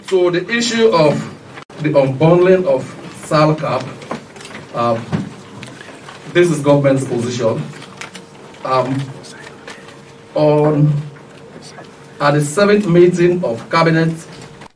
So the issue of the unbundling of SALCAB, this is government's position. At the 7th meeting of Cabinet,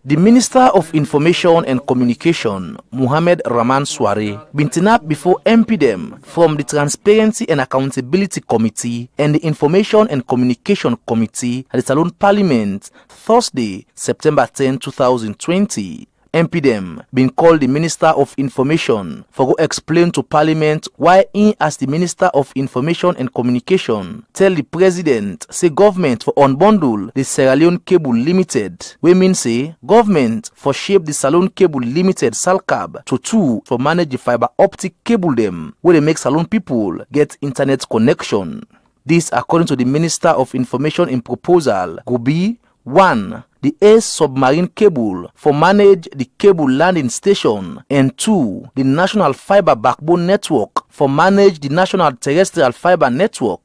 the Minister of Information and Communication, Mohamed Rahman Swarray, been turned up before MPDM from the Transparency and Accountability Committee and the Information and Communication Committee at the Sierra Leone Parliament Thursday, September 10, 2020. MPDM been called the Minister of Information for go explain to Parliament why he, as the Minister of Information and Communication, tell the President say government for unbundle the Sierra Leone Cables Limited. We mean say government for shape the Sierra Leone Cables Limited SALCAB to two for manage the fiber optic cable them where they make Sierra Leone people get internet connection. This according to the Minister of Information in proposal go be 1. The air submarine cable for manage the cable landing station, and 2. The national fiber backbone network for manage the national terrestrial fiber network.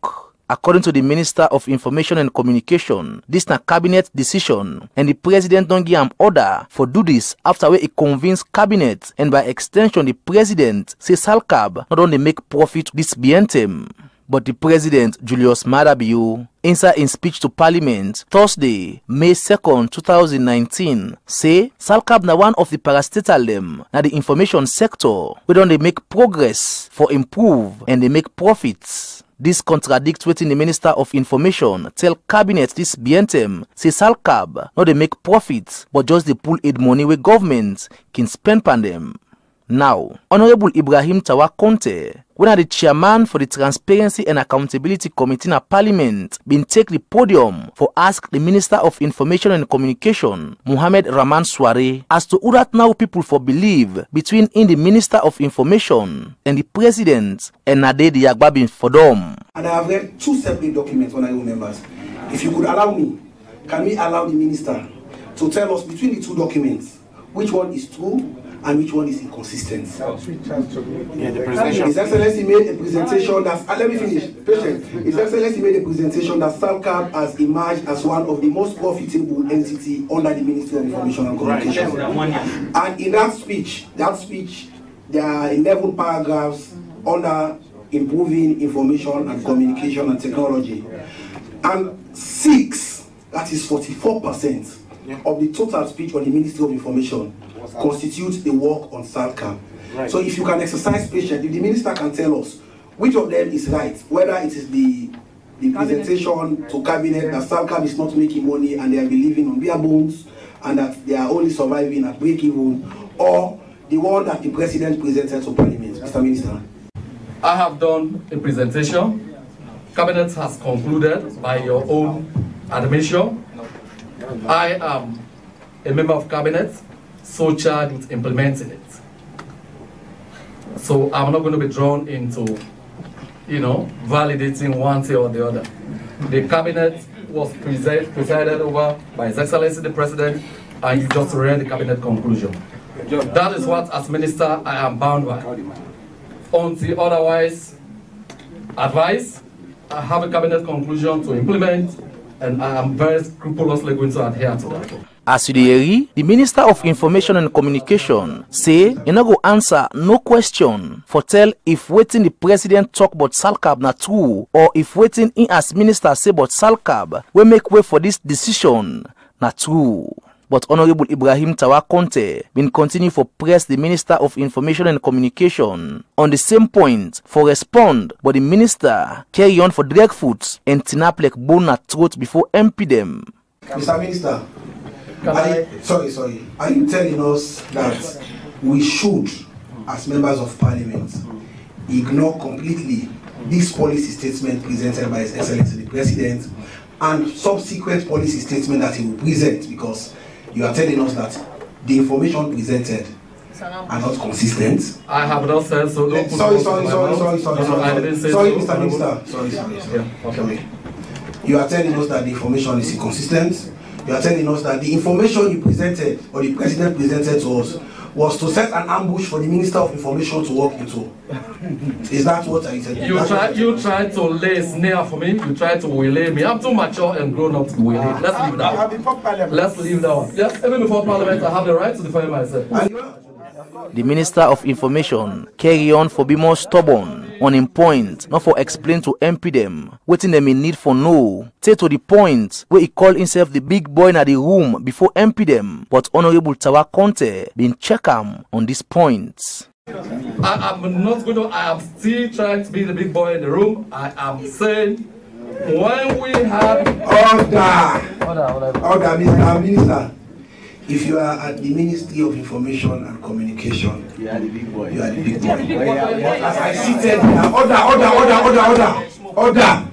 According to the Minister of Information and Communication, this na cabinet decision, and the president don't give him order for do this after we convince cabinet, and by extension the president say SALCAB not only make profit this BNTM. But the President, Julius Madabiu, inside in speech to Parliament Thursday, May 2nd, 2019, say SALCAB na one of the parastatal them na the information sector where don't they make progress for improve and they make profits. This contradicts what the Minister of Information tell Cabinet this BNTM say SALCAB not they make profits but just they pull aid money where government can spend on them. Now, Honorable Ibrahim Tawa Conteh, when the chairman for the Transparency and Accountability Committee in Parliament, been take the podium for ask the Minister of Information and Communication, Mohamed Rahman Swarray, as to who that now people for believe between in the Minister of Information and the President and Nade Diagbabin for them. And I have read two separate documents, honorable members. If you could allow me, can we allow the Minister to tell us between the two documents which one is true and which one is inconsistent? His Excellency made a presentation that, let me finish, patient. His Excellency made a presentation that SALCAB has emerged as one of the most profitable entity under the Ministry of Information and Communication. And in that speech, there are 11 paragraphs under improving information and communication and technology. And 6, that is 44% of the total speech on the Ministry of Information constitutes the work on SALCAB. Right. So if you can exercise patience, if the minister can tell us which of them is right, whether it is the presentation to cabinet that SALCAB is not making money and they are living on bare bones and that they are only surviving at break even, or the one that the president presented to Parliament. Mr. Minister. I have done a presentation. Cabinet has concluded by your own admission. I am a member of cabinet, so charged with implementing it. So I'm not going to be drawn into, validating one thing or the other. The cabinet was presided over by His Excellency the President, and you just read the cabinet conclusion. That is what, as minister, I am bound by. Until otherwise advised, I have a cabinet conclusion to implement, and I am very scrupulously going to adhere to that. As you hear, the Minister of Information and Communication say you no go answer no question for tell if waiting the President talk about SALCAB na true, or if waiting in as Minister say about SALCAB will make way for this decision na true. But Honorable Ibrahim Tawa Conteh been continue for press the Minister of Information and Communication on the same point for respond, but the Minister carry on for drag foot and tinap like bone na throat before MPDM. Mr. Minister, sorry. Are you telling us that we should, as members of Parliament, ignore completely this policy statement presented by His Excellency the President and subsequent policy statement that he will present, because you are telling us that the information presented are not consistent? I have not said so. Sorry, Mr. Minister. Sorry. You are telling us that the information is inconsistent. You are telling us that the information you presented, or the President presented to us, was to set an ambush for the Minister of Information to walk into. Is that what I said? You try to lay a snare for me. You try to waylay me. I'm too mature and grown up to waylay. Let's leave that one. Let's leave that one. Yes, even before Parliament, I have the right to defend myself. The Minister of Information carry on for be more stubborn on him point, not for explain to MP them waiting them in need for no. Say to the point where he called himself the big boy in the room before MP them, but Honorable Tawa Conteh been check him on this point. I'm not going to. I am still trying to be the big boy in the room. I am saying when we have order, Mr. Minister. If you are at the Ministry of Information and Communication, you are the big boy. You are the big boy. As I seated here, order.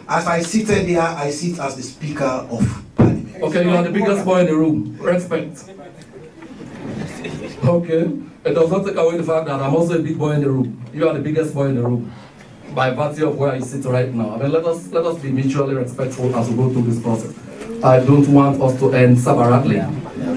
As I seated there, I sit as the Speaker of Parliament. Okay, you are the biggest boy in the room. Respect. Okay, it does not take away the fact that I'm also a big boy in the room. You are the biggest boy in the room, by virtue of where I sit right now. I mean, let us be mutually respectful as we go through this process. I don't want us to end separately.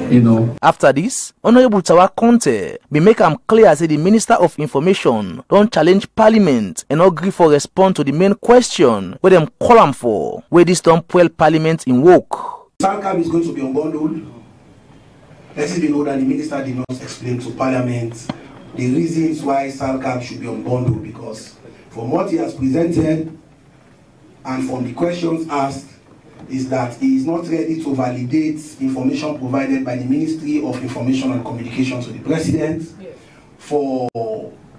You know. After this, Honorable Tawa Conteh be make am clear say the Minister of Information don't challenge Parliament and not agree for respond to the main question where them call am for, where this don't pull Parliament in work. SALCAB is going to be unbundled. Let it be known that the Minister did not explain to Parliament the reasons why SALCAB should be unbundled, because from what he has presented and from the questions asked, is that he is not ready to validate information provided by the Ministry of Information and Communication to the President for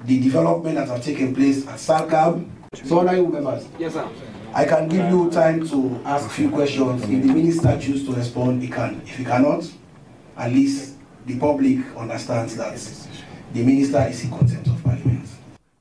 the development that have taken place at SALCAB. So, honorable members, yes, sir. I can give you time to ask a few questions. If the Minister chooses to respond, he can. If he cannot, at least the public understands that the Minister is in contempt of Parliament.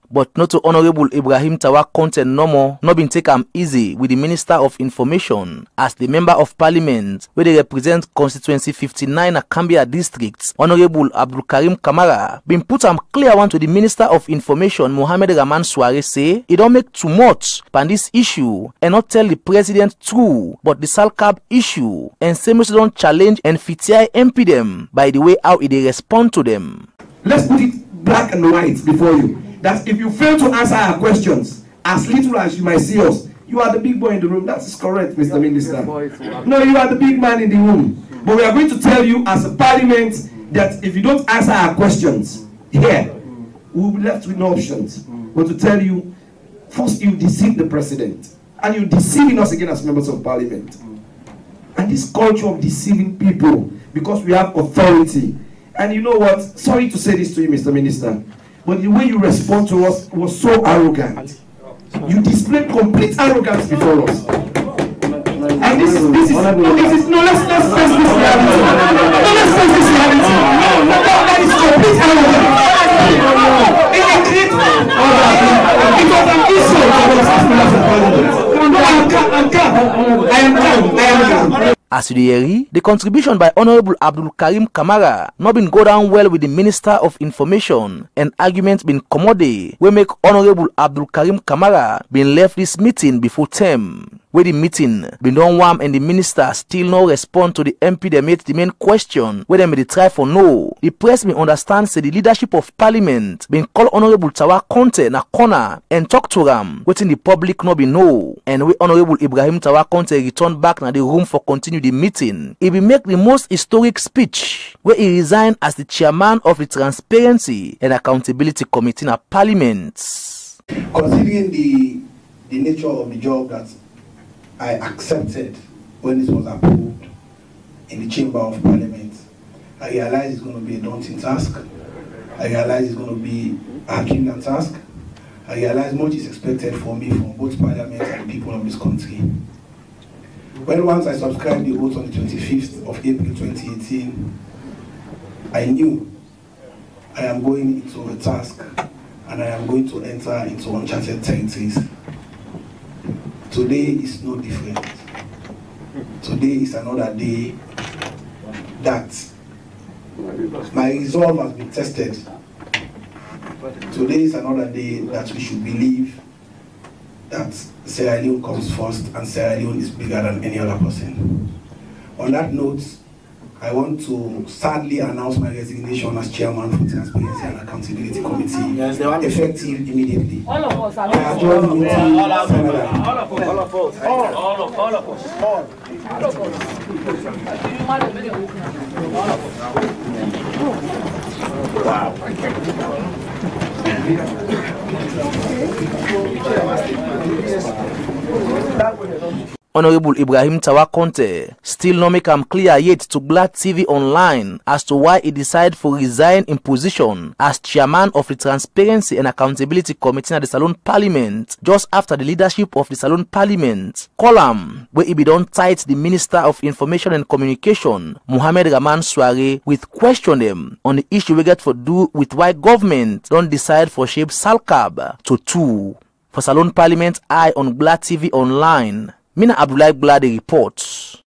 But not to Honorable Ibrahim Tawa Conteh no more, not been take easy with the Minister of Information as the Member of Parliament where they represent constituency 59 Akambia districts. Honorable Abdulkarim Kamara been put clear one to the Minister of Information Mohamed Rahman Swarray say he don't make too much on this issue and not tell the President true but the SALCAB issue, and say much don't challenge and FTI MP them by the way how they respond to them. Let's put it black and white before you. That if you fail to answer our questions, as little as you might see us, you are the big boy in the room. That is correct, Mr. Minister. No, you are the big man in the room. But we are going to tell you as a Parliament that if you don't answer our questions here, we will be left with no options. But to tell you, first you deceive the President, and you're deceiving us again as members of Parliament. And this culture of deceiving people because we have authority. And you know what? Sorry to say this to you, Mr. Minister. But the way you respond to us was so arrogant. You displayed complete arrogance before us. And this is no, let's face this reality. No, let's face this reality. No, that is complete arrogance. It was an insult to us. I am calm. As you hear, the contribution by Honorable Abdulkarim Kamara not been go down well with the Minister of Information, and arguments been commodity where make Honorable Abdulkarim Kamara been left this meeting before term. Where the meeting been done warm and the Minister still no respond to the MP they made the main question where they made try for no. The press may understand say the leadership of Parliament been call Honorable Tawa Conteh na corner and talk to them, waiting the public no be know. And where Honorable Ibrahim Tawa Conteh return back na the room for continue the meeting, he will make the most historic speech where he resigned as the chairman of the Transparency and Accountability Committee in Parliament. Considering the nature of the job that I accepted when this was approved in the Chamber of Parliament, I realized it's going to be a daunting task. I realized it's going to be a Herculean task. I realized much is expected from me from both Parliament and the people of this country. When once I subscribed the vote on the 25th of April 2018, I knew I am going into a task and I am going to enter into uncharted territories. Today is no different. Today is another day that my resolve has been tested. Today is another day that we should believe that Sierra Leone comes first and Sierra Leone is bigger than any other person. On that note, I want to sadly announce my resignation as chairman for Transparency and Accountability Committee, effective immediately. All of us. I adjourn the meeting. All of us. Wow. Honorable Ibrahim Tawa Conteh still no make am clear yet to Gbla TV Online as to why he decided to resign in position as chairman of the Transparency and Accountability Committee at the Sierra Leone Parliament just after the leadership of the Sierra Leone Parliament column where he be done tight the Minister of Information and Communication Mohamed Rahman Swarray with question them on the issue we get for do with why government don't decide for shape SALCAB to 2. For Sierra Leone Parliament, eye on Gbla TV Online. Mina Abdulai Gbla the reports.